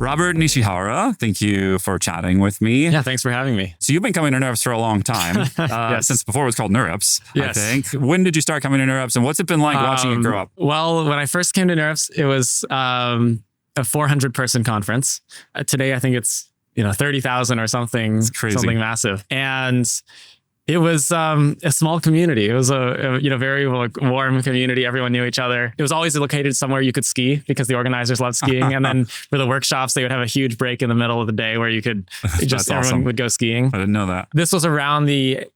Robert Nishihara, thank you for chatting with me. Yeah, thanks for having me. So you've been coming to NeurIPS for a long time, Yes. since before it was called NeurIPS, Yes. I think. When did you start coming to NeurIPS, and what's it been like watching it grow up? Well, when I first came to NeurIPS, it was a 400-person conference. Today, I think it's 30,000 or something. It's crazy. Something massive. And it was a small community. It was a very warm community. Everyone knew each other. It was always located somewhere you could ski because the organizers loved skiing. And then for the workshops, they would have a huge break in the middle of the day where you could everyone would go skiing. I didn't know that. This was around the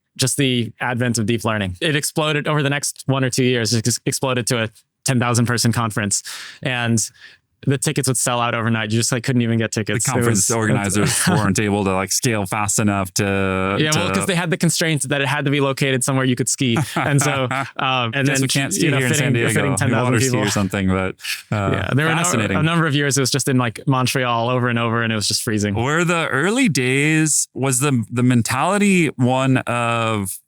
advent of deep learning. It exploded over the next 1 or 2 years. It exploded to a 10,000 person conference, and the tickets would sell out overnight. You just couldn't even get tickets. The conference organizers weren't able to scale fast enough to... Yeah, well, because they had the constraint that it had to be located somewhere you could ski. And so... and then we can't ski here in San Diego. Fitting 10,000 people. Or something, but yeah, there fascinating. were a number of years it was just in Montreal over and over, and it was just freezing. Were the early days, was the mentality one of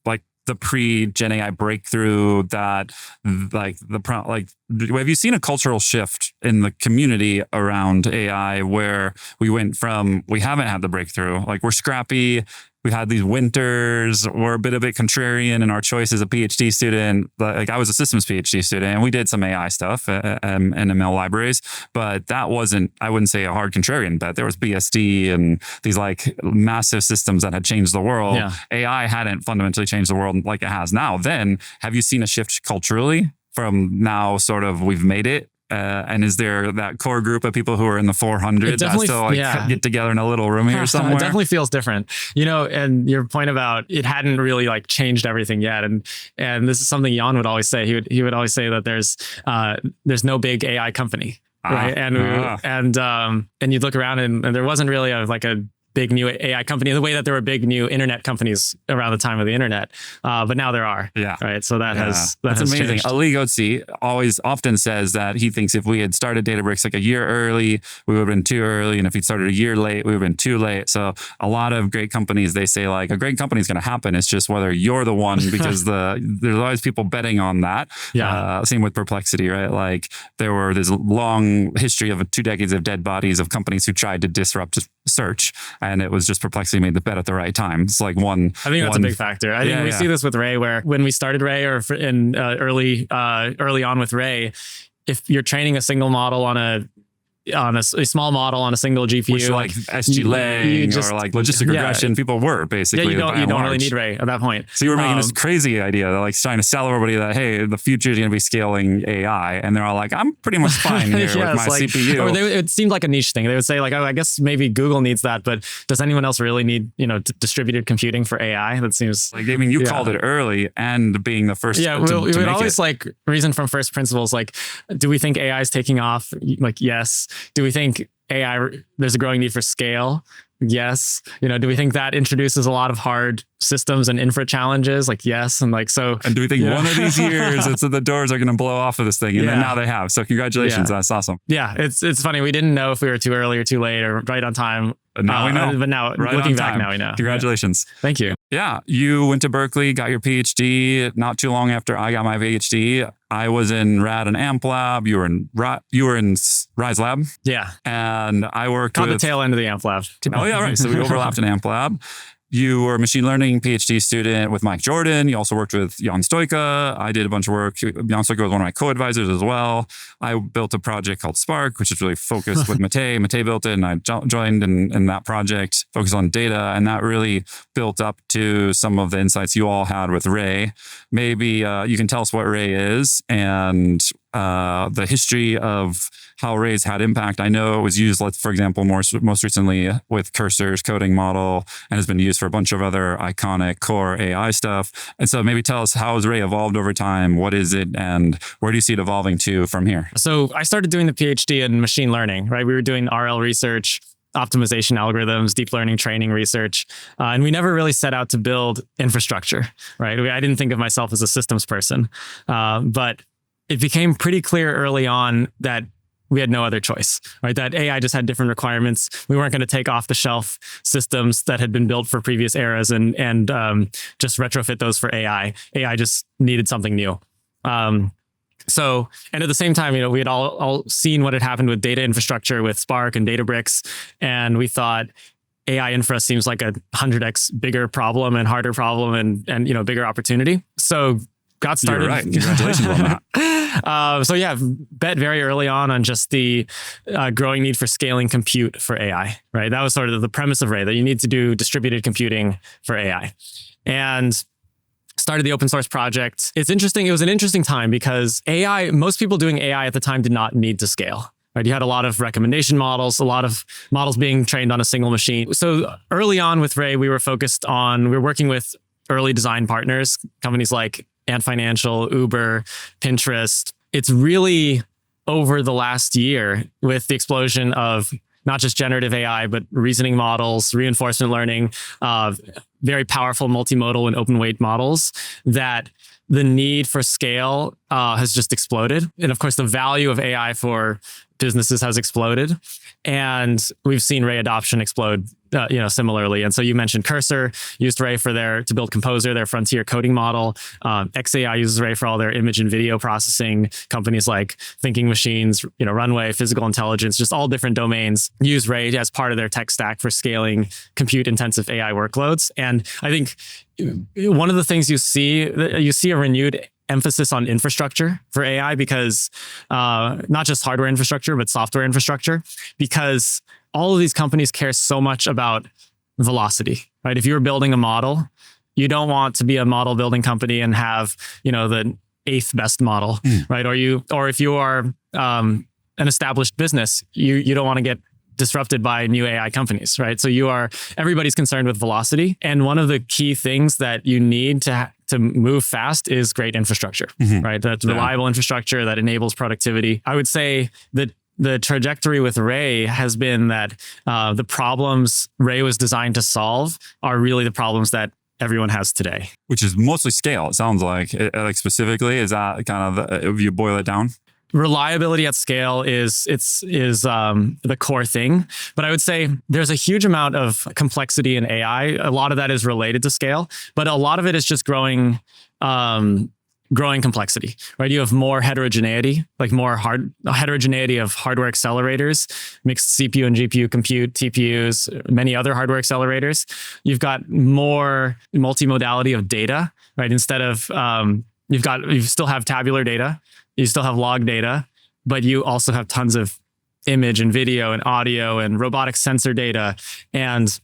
the pre-Gen AI breakthrough that have you seen a cultural shift in the community around AI where we went from, we haven't had the breakthrough, we're scrappy, we've had these winters, we're a bit contrarian in our choice as a PhD student. I was a systems PhD student and we did some AI stuff and ML libraries, but that wasn't, I wouldn't say a hard contrarian bet. There was BSD and these massive systems that had changed the world. Yeah. AI hadn't fundamentally changed the world like it has now. Then have you seen a shift culturally from now sort of we've made it? And is there that core group of people who are in the 400 that still get together in a little room here somewhere? It definitely feels different, and your point about it hadn't really changed everything yet. And this is something Jan would always say. He would always say that there's no big AI company, right? And you'd look around and there wasn't really a big new AI company in the way that there were big new internet companies around the time of the internet. But now there are. Yeah. Right. So that's amazing. Changed. Ali Gotzi often says that he thinks if we had started Databricks a year early, we would have been too early. And if he'd started a year late, we would have been too late. So a lot of great companies, they say a great company is going to happen. It's just whether you're the one, because there's always people betting on that. Yeah. Same with Perplexity, right? There were this long history of 2 decades of dead bodies of companies who tried to disrupt search. And it was just Perplexity made the bet at the right time. It's one. I think that's a big factor. I think we see this with Ray, where when we started Ray or in early on with Ray, if you're training a single model on a small model on a single GPU, which SG-Lang or logistic regression, people were basically. Yeah, you don't really need Ray at that point. So you were making this crazy idea that trying to sell everybody that, hey, the future is going to be scaling AI, and they're all I'm pretty much fine here with my CPU. Or it seemed like a niche thing. They would say I guess maybe Google needs that, but does anyone else really need distributed computing for AI? That seems you called it early and being the first. Yeah, we would always reason from first principles. Do we think AI is taking off? Yes. Do we think AI, there's a growing need for scale? Yes. Do we think that introduces a lot of hard systems and infra challenges? Yes. And And do we think one of these years the doors are going to blow off of this thing? And then now they have. So congratulations. That's awesome. Yeah. It's funny. We didn't know if we were too early or too late or right on time. But now we know. But now, right looking back, now we know. Congratulations. Yeah. Thank you. Yeah. You went to Berkeley, got your PhD not too long after I got my PhD. I was in RAD and AMP lab. You were in RISE lab. Yeah. And I worked Caught the tail end of the AMP lab. Oh, yeah, right. So we overlapped in AMP lab. You were a machine learning PhD student with Mike Jordan. You also worked with Jan Stoika. I did a bunch of work. Jan Stoika was one of my co-advisors as well. I built a project called Spark, which is really focused with Matei. Matei built it, and I joined in that project, focused on data. And that really built up to some of the insights you all had with Ray. Maybe you can tell us what Ray is and the history of how Ray's had impact. I know it was used, for example, most recently with Cursor's coding model, and has been used for a bunch of other iconic core AI stuff. And so maybe tell us, how has Ray evolved over time? What is it? And where do you see it evolving to from here? So I started doing the PhD in machine learning, right? We were doing RL research, optimization algorithms, deep learning training research. And we never really set out to build infrastructure, right? I didn't think of myself as a systems person, but it became pretty clear early on that we had no other choice, right? That AI just had different requirements. We weren't going to take off the shelf systems that had been built for previous eras and just retrofit those for AI. AI just needed something new. So, and at the same time, we had all seen what had happened with data infrastructure with Spark and Databricks. And we thought AI infra seems like a 100x bigger problem and harder problem and bigger opportunity. So got started. You're right. Congratulations on that. So yeah, bet very early on just the growing need for scaling compute for AI, right? That was sort of the premise of Ray, that you need to do distributed computing for AI. And started the open source project. It's interesting. It was an interesting time because most people doing AI at the time did not need to scale. Right? You had a lot of recommendation models, a lot of models being trained on a single machine. So early on with Ray, we were working with early design partners, companies like Ant Financial, Uber, Pinterest. It's really over the last year with the explosion of not just generative AI, but reasoning models, reinforcement learning, very powerful multimodal and open weight models, that the need for scale has just exploded. And of course, the value of AI for businesses has exploded. And we've seen Ray adoption explode similarly. And so you mentioned Cursor used Ray to build Composer, their frontier coding model. XAI uses Ray for all their image and video processing. Companies like Thinking Machines, Runway, Physical Intelligence, just all different domains use Ray as part of their tech stack for scaling compute-intensive AI workloads. And I think one of the things you see a renewed emphasis on infrastructure for AI, because not just hardware infrastructure, but software infrastructure, because all of these companies care so much about velocity, right? If you're building a model, you don't want to be a model building company and have, the 8th best model, right? Or if you are an established business, you don't want to get disrupted by new AI companies, right? So everybody's concerned with velocity. And one of the key things that you need to move fast is great infrastructure, right? That's reliable infrastructure that enables productivity. I would say that the trajectory with Ray has been that the problems Ray was designed to solve are really the problems that everyone has today. Which is mostly scale, it sounds like. Specifically, is that kind of, if you boil it down? Reliability at scale is the core thing. But I would say there's a huge amount of complexity in AI. A lot of that is related to scale, but a lot of it is just growing complexity, right? You have more heterogeneity, like heterogeneity of hardware accelerators, mixed CPU and GPU compute, TPUs, many other hardware accelerators. You've got more multimodality of data, right? Instead of, you still have tabular data, you still have log data, but you also have tons of image and video and audio and robotic sensor data and,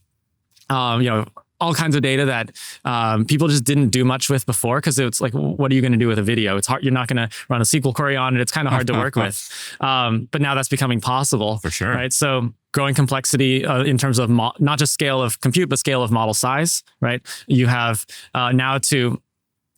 all kinds of data that people just didn't do much with before, because it's like, what are you going to do with a video? It's hard. You're not going to run a SQL query on it. It's kind of hard to work with. But now that's becoming possible. For sure. Right. So growing complexity in terms of not just scale of compute, but scale of model size. Right. You have now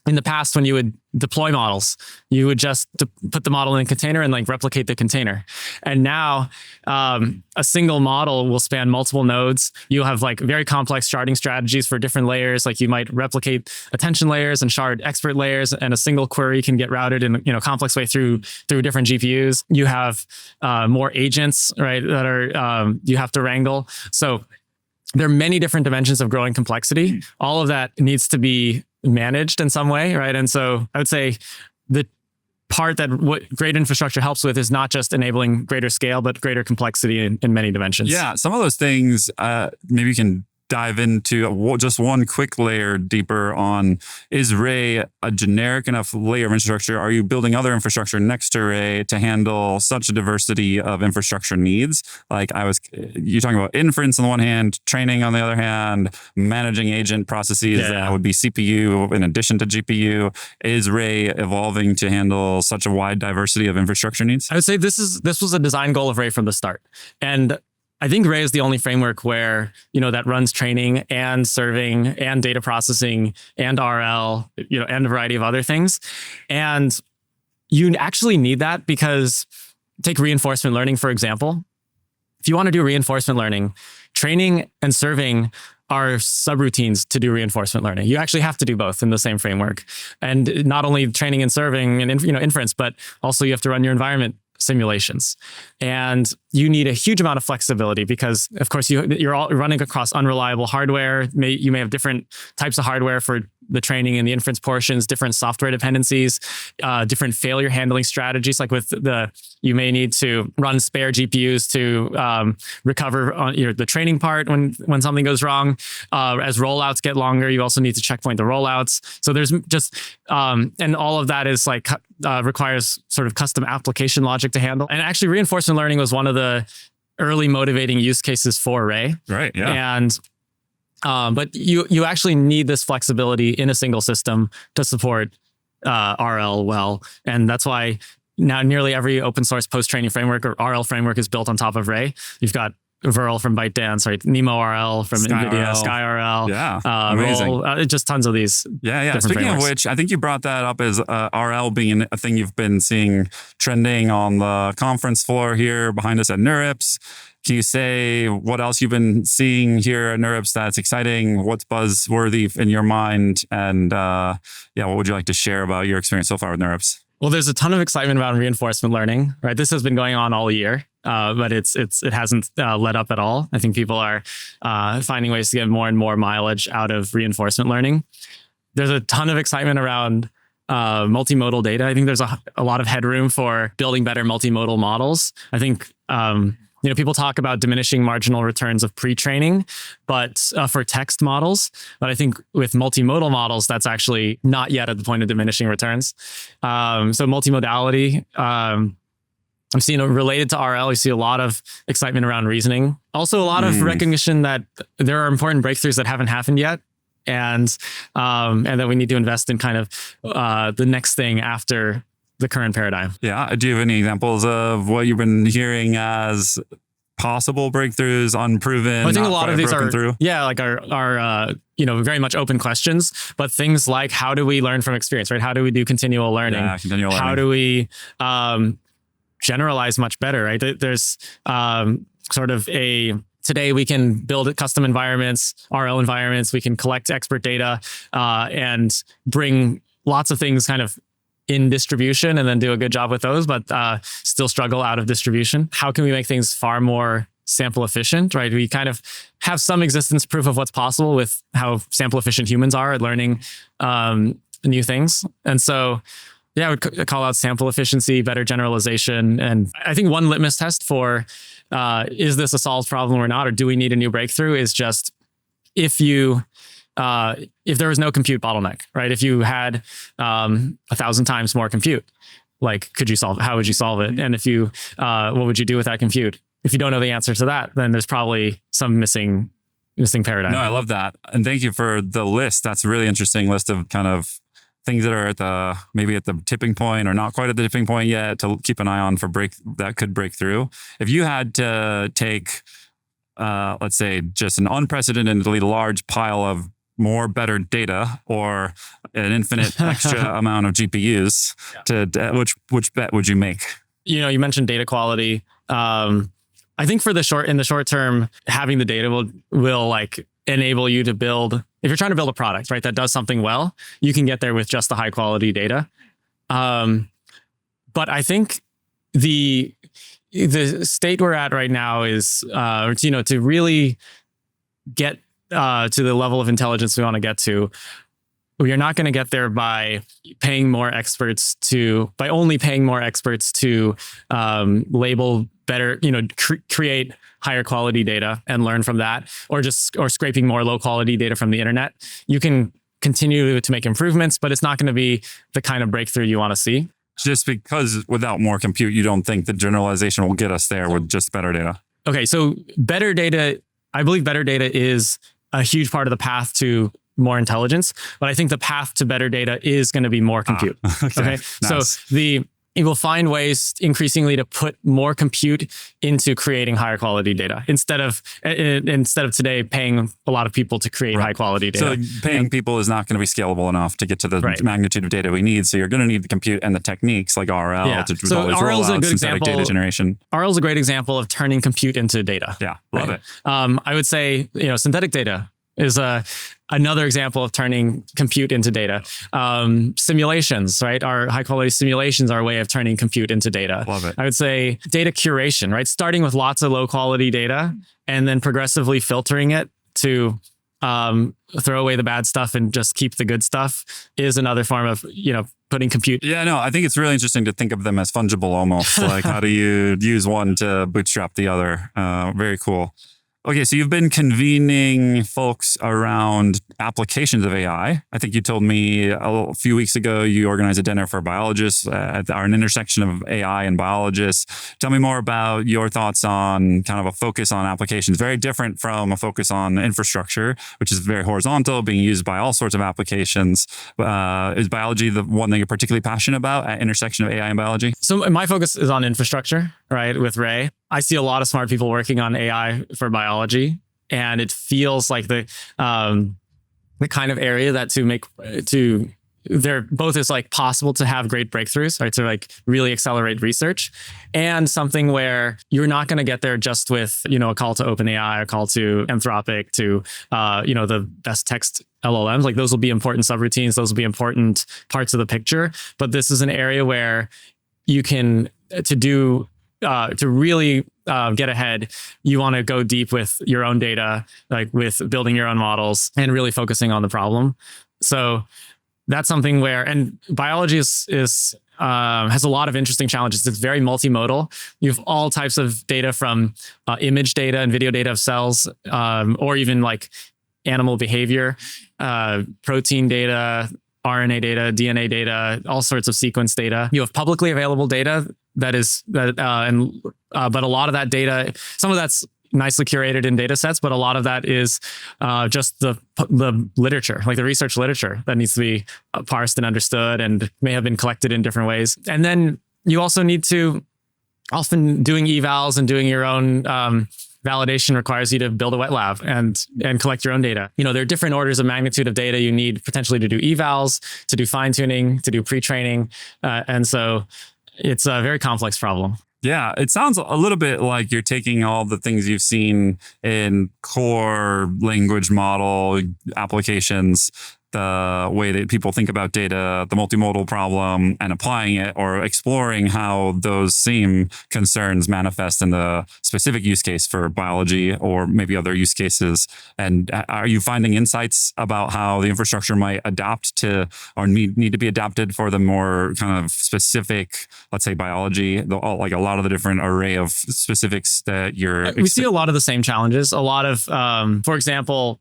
in the past, when you would deploy models, you would just put the model in a container and replicate the container. And now a single model will span multiple nodes. You'll have very complex sharding strategies for different layers. Like you might replicate attention layers and shard expert layers, and a single query can get routed in a complex way through different GPUs. You have more agents, right, that are you have to wrangle. So there are many different dimensions of growing complexity. All of that needs to be managed in some way, right? And so I would say the part that what great infrastructure helps with is not just enabling greater scale, but greater complexity in many dimensions. Yeah, some of those things, maybe you can dive into just one quick layer deeper on, is Ray a generic enough layer of infrastructure? Are you building other infrastructure next to Ray to handle such a diversity of infrastructure needs? You're talking about inference on the one hand, training on the other hand, managing agent processes that would be CPU in addition to GPU. Is Ray evolving to handle such a wide diversity of infrastructure needs? I would say this was a design goal of Ray from the start. And I think Ray is the only framework where, that runs training and serving and data processing and RL, and a variety of other things. And you actually need that because take reinforcement learning, for example. If you want to do reinforcement learning, training and serving are subroutines to do reinforcement learning. You actually have to do both in the same framework. And not only training and serving and inference, but also you have to run your environment simulations. And you need a huge amount of flexibility because, of course, you're all running across unreliable hardware. You may have different types of hardware for the training and the inference portions, different software dependencies, different failure handling strategies. Like you may need to run spare GPUs to recover on the training part when something goes wrong. As rollouts get longer, you also need to checkpoint the rollouts. So there's just, and all of that is like requires sort of custom application logic to handle. And actually reinforcement learning was one of the early motivating use cases for Ray. Right. Yeah. And but you actually need this flexibility in a single system to support RL well. And that's why now nearly every open source post-training framework or RL framework is built on top of Ray. You've got Virl from ByteDance, right? Nemo RL from NVIDIA, SkyRL. Yeah, amazing. Roll, just tons of these. Yeah. Speaking frameworks. of which, I think you brought that up as RL being a thing you've been seeing trending on the conference floor here behind us at NeurIPS. Can you say what else you've been seeing here at NeurIPS that's exciting? What's buzzworthy in your mind? And what would you like to share about your experience so far with NeurIPS? Well, there's a ton of excitement around reinforcement learning, right? This has been going on all year, but it hasn't let up at all. I think people are finding ways to get more and more mileage out of reinforcement learning. There's a ton of excitement around multimodal data. I think there's a lot of headroom for building better multimodal models. I think people talk about diminishing marginal returns of pre-training, but for text models. But I think with multimodal models, that's actually not yet at the point of diminishing returns. So multimodality, I'm seeing related to RL, you see a lot of excitement around reasoning. Also a lot of recognition that there are important breakthroughs that haven't happened yet. And that we need to invest in kind of the next thing after the current paradigm. Yeah. Do you have any examples of what you've been hearing as possible breakthroughs, unproven? I think a lot of these are, through? Like are very much open questions, but things like how do we learn from experience, right? How do we do continual learning? Yeah, continual learning. How do we generalize much better, right? There's today we can build custom environments, RL environments. We can collect expert data and bring lots of things kind of in distribution and then do a good job with those, but still struggle out of distribution. How can we make things far more sample efficient, right? We kind of have some existence proof of what's possible with how sample efficient humans are at learning new things. And so, I would call out sample efficiency, better generalization. And I think one litmus test for is this a solved problem or not, or do we need a new breakthrough is just if there was no compute bottleneck, right? If you had 1,000 times more compute, like, how would you solve it? And if what would you do with that compute? If you don't know the answer to that, then there's probably some missing paradigm. No, I love that. And thank you for the list. That's a really interesting list of kind of things that are maybe at the tipping point or not quite at the tipping point yet to keep an eye on that could break through. If you had to take, let's say, just an unprecedentedly large pile of better data or an infinite extra amount of GPUs, which bet would you make? You mentioned data quality. I think in the short term, having the data will like enable you to build. If you're trying to build a product, right, that does something well, you can get there with just the high quality data. But I think the state we're at right now is, to really get to the level of intelligence we want to get to, we are not going to get there by only paying more experts to label better, create higher quality data and learn from that, or scraping more low quality data from the internet. You can continue to make improvements, but it's not going to be the kind of breakthrough you want to see. Just because without more compute, you don't think the generalization will get us there with just better data? Okay, so better data, I believe better data is a huge part of the path to more intelligence, but I think the path to better data is going to be more compute. Okay. Nice. So it will find ways increasingly to put more compute into creating higher quality data instead of today paying a lot of people to create high quality data. So paying people is not going to be scalable enough to get to the magnitude of data we need. So you're going to need the compute and the techniques like RL to do all these rollouts, synthetic data generation. RL is a great example of turning compute into data. Yeah, love it. I would say synthetic data is another example of turning compute into data. Simulations, right? Our high quality simulations are a way of turning compute into data. Love it. I would say data curation, right? Starting with lots of low quality data and then progressively filtering it to throw away the bad stuff and just keep the good stuff is another form of, putting compute. Yeah, no, I think it's really interesting to think of them as fungible almost. Like how do you use one to bootstrap the other? Very cool. Okay, so you've been convening folks around applications of AI. I think you told me a few weeks ago you organized a dinner for biologists at an intersection of AI and biologists. Tell me more about your thoughts on kind of a focus on applications, very different from a focus on infrastructure, which is very horizontal, being used by all sorts of applications. Is biology the one that you're particularly passionate about at intersection of AI and biology? So my focus is on infrastructure, right, with Ray. I see a lot of smart people working on AI for biology, and it feels like the kind of area that they're both is like possible to have great breakthroughs, right? To like really accelerate research, and something where you're not going to get there just with, a call to OpenAI, a call to Anthropic, to, the best text LLMs. Like those will be important subroutines. Those will be important parts of the picture. But this is an area where you can, to really get ahead, you want to go deep with your own data, like with building your own models and really focusing on the problem. So that's something where, and biology has a lot of interesting challenges. It's very multimodal. You have all types of data from image data and video data of cells, or even like animal behavior, protein data, RNA data, DNA data, all sorts of sequence data. You have publicly available data but a lot of that data, some of that's nicely curated in data sets, but a lot of that is just the literature, like the research literature that needs to be parsed and understood and may have been collected in different ways. And then you also need to, often doing evals and doing your own validation requires you to build a wet lab and collect your own data. There are different orders of magnitude of data you need potentially to do evals, to do fine tuning, to do pre-training. And so it's a very complex problem. Yeah, it sounds a little bit like you're taking all the things you've seen in core language model applications, the way that people think about data, the multimodal problem, and applying it or exploring how those same concerns manifest in the specific use case for biology or maybe other use cases. And are you finding insights about how the infrastructure might adapt to or need to be adapted for the more kind of specific, let's say biology, like a lot of the different array of specifics that you're... We see a lot of the same challenges. A lot of, for example,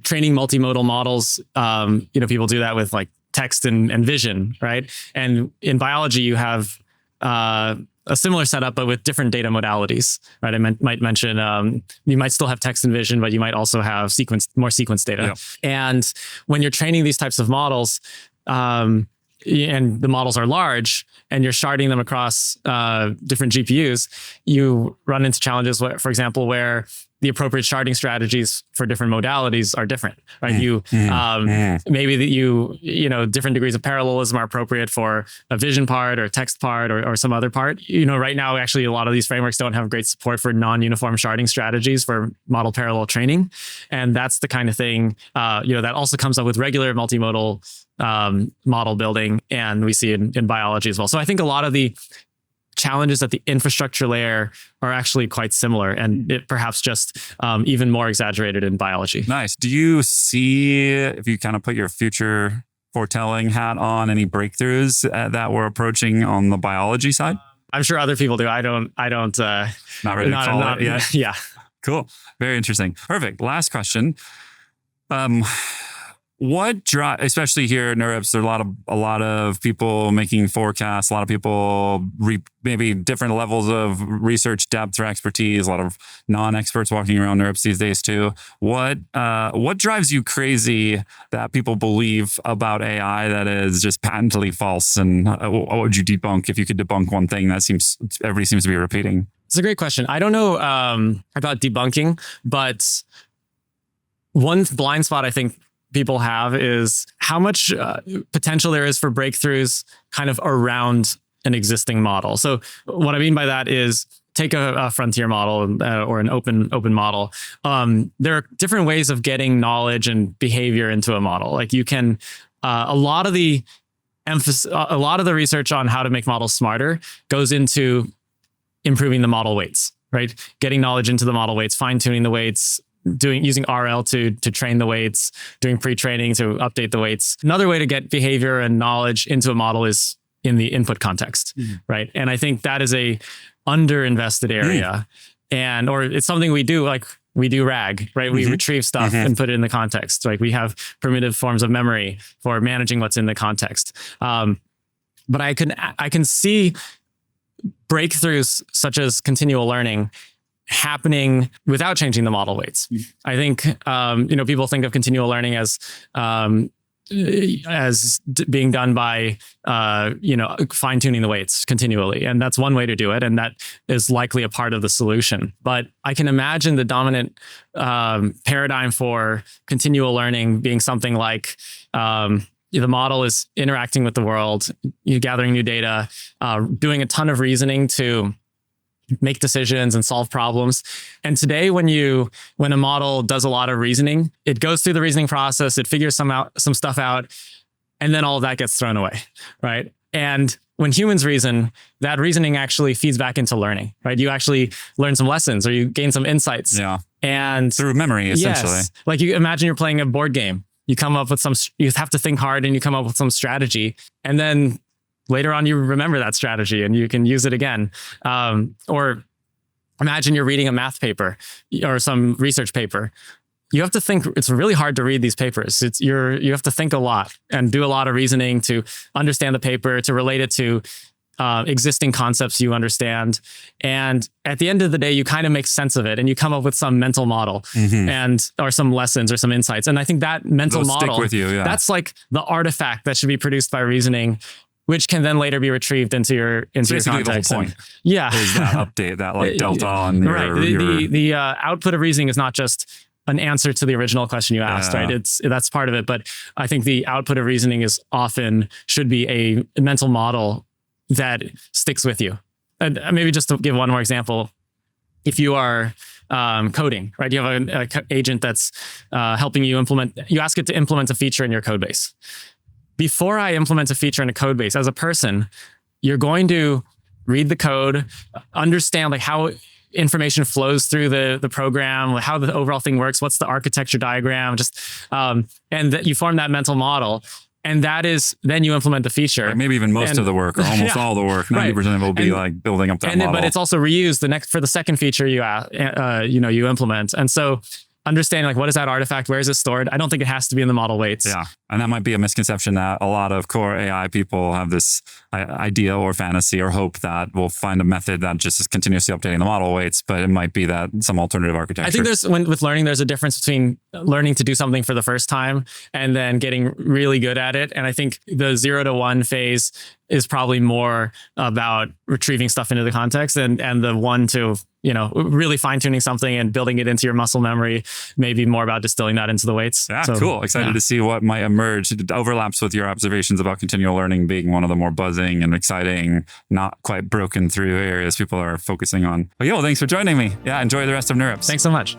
training multimodal models, people do that with like text and vision, right? And in biology, you have a similar setup, but with different data modalities, right? I might mention, you might still have text and vision, but you might also have more sequence data. Yep. And when you're training these types of models, and the models are large, and you're sharding them across different GPUs, you run into challenges, for example, where the appropriate sharding strategies for different modalities are different, right? Maybe that different degrees of parallelism are appropriate for a vision part or a text part or some other part. Right now, actually, a lot of these frameworks don't have great support for non-uniform sharding strategies for model parallel training. And that's the kind of thing, that also comes up with regular multimodal model building, and we see it in biology as well. So I think a lot of the challenges at the infrastructure layer are actually quite similar, and it perhaps just even more exaggerated in biology. Nice. Do you see, if you kind of put your future foretelling hat on, any breakthroughs that we're approaching on the biology side? I'm sure other people do. I don't. Not ready to call it yet. Yeah. Cool. Very interesting. Perfect. Last question. What drive, especially here at NeurIPS, there are a lot of people making forecasts, a lot of people maybe different levels of research depth or expertise, a lot of non-experts walking around NeurIPS these days too. What drives you crazy that people believe about AI that is just patently false? And what would you debunk if you could debunk one thing that everybody seems to be repeating? It's a great question. I don't know about debunking, but one blind spot I think people have is how much potential there is for breakthroughs kind of around an existing model. So what I mean by that is take a frontier model or an open model. There are different ways of getting knowledge and behavior into a model. Like you can, a lot of the research on how to make models smarter goes into improving the model weights, right? Getting knowledge into the model weights, fine tuning the weights, using RL to train the weights, doing pre-training to update the weights. Another way to get behavior and knowledge into a model is in the input context, right? And I think that is a underinvested area, or it's something we do, like we do RAG, right? We retrieve stuff and put it in the context. Like we have primitive forms of memory for managing what's in the context. But I can see breakthroughs such as continual learning happening without changing the model weights. I think people think of continual learning as being done by fine tuning the weights continually, and that's one way to do it, and that is likely a part of the solution. But I can imagine the dominant paradigm for continual learning being something like the model is interacting with the world, you're gathering new data, doing a ton of reasoning to make decisions and solve problems. And today, when a model does a lot of reasoning, it goes through the reasoning process, it figures some stuff out, and then all of that gets thrown away, right? And when humans reason, that reasoning actually feeds back into learning, right? You actually learn some lessons or you gain some insights. Yeah. And through memory, essentially. Yes, like you imagine you're playing a board game. You come up with you have to think hard and you come up with some strategy. And then later on, you remember that strategy and you can use it again. Or imagine you're reading a math paper or some research paper. You have to think. It's really hard to read these papers. You have to think a lot and do a lot of reasoning to understand the paper, to relate it to existing concepts you understand. And at the end of the day, you kind of make sense of it and you come up with some mental model or some lessons or some insights. And I think that mental model, stick with you, that's like the artifact that should be produced by reasoning, which can then later be retrieved into your context. The whole point. Is that update, that like delta on your... Right. The output of reasoning is not just an answer to the original question you asked, right? That's part of it. But I think the output of reasoning should be a mental model that sticks with you. And maybe just to give one more example, if you are coding, right? You have an agent that's helping you you ask it to implement a feature in your code base. Before I implement a feature in a code base, as a person, you're going to read the code, understand like how information flows through the program, how the overall thing works, what's the architecture diagram, and that you form that mental model. And that is, then you implement the feature. Right, maybe even most of the work or almost all the work, 90% will be like building up that model. But it's also reused for the second feature you implement. And so understanding like, what is that artifact? Where is it stored? I don't think it has to be in the model weights. Yeah. And that might be a misconception that a lot of core AI people have this idea or fantasy or hope that we'll find a method that just is continuously updating the model weights, but it might be that some alternative architecture. I think with learning, there's a difference between learning to do something for the first time and then getting really good at it. And I think the 0 to 1 phase is probably more about retrieving stuff into the context, and the 1 to really fine tuning something and building it into your muscle memory, maybe more about distilling that into the weights. Yeah, so, cool. Excited to see what might emerge. It overlaps with your observations about continual learning being one of the more buzzing and exciting, not quite broken through areas people are focusing on. But thanks for joining me. Yeah, enjoy the rest of NeurIPS. Thanks so much.